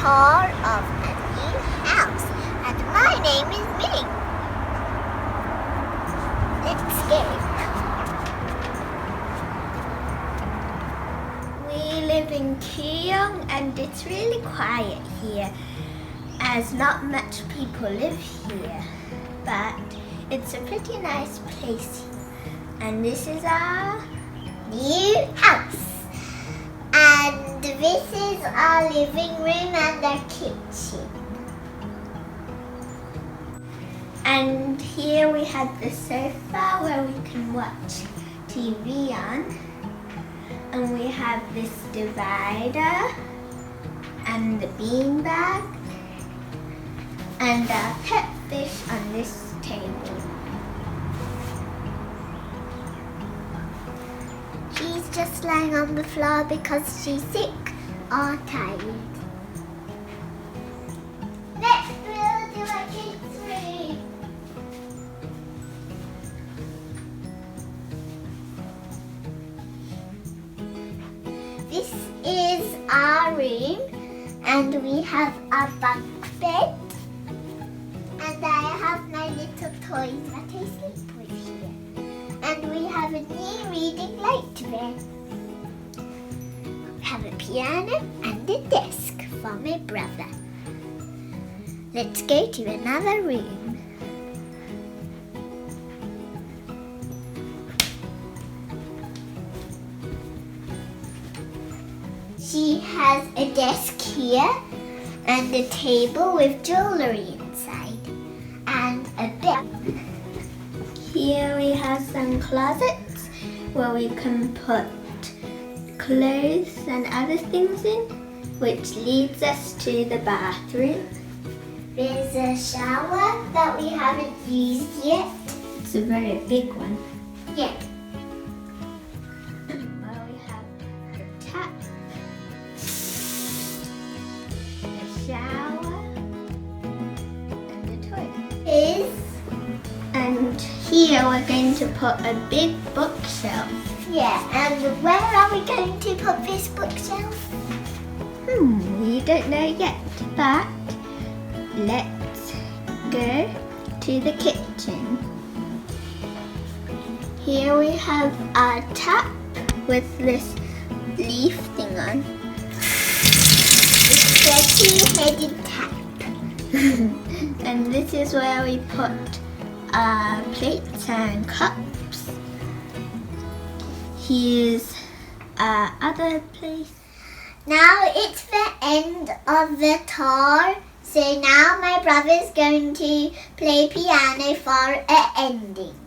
tour of a new house, and my name is Ming. Let's go. We live in Kooyong and it's really quiet here, as not much people live here, but it's a pretty nice place. And this is our new house. And this is our living room and our kitchen. And here we have the sofa where we can watch TV on. And we have this divider and the beanbag and our pet fish on this table. She's just lying on the floor because she's sick or tired. Next we'll do a kids' room. This is our room, and we have a bunk bed, and I have my little toys that I sleep with here. And we have a new reading light bed. We have a piano and a desk for my brother. Let's go to another room. She has a desk here and a table with jewellery inside and a bed. Here we have some closets where we can put clothes and other things in, which leads us to the bathroom. There's a shower that we haven't used yet. It's a very big one. Yeah. Well, we have the tap, the shower, and the toilet. And here we're going to put a big bookshelf. Yeah, and where are we going to put this bookshelf? We don't know yet, but let's go to the kitchen. Here we have our tap with this leaf thing on. The 30-headed tap. And this is where we put plates and cups. Here's other place. Now it's the end of the tour, so now my brother's going to play piano for an ending.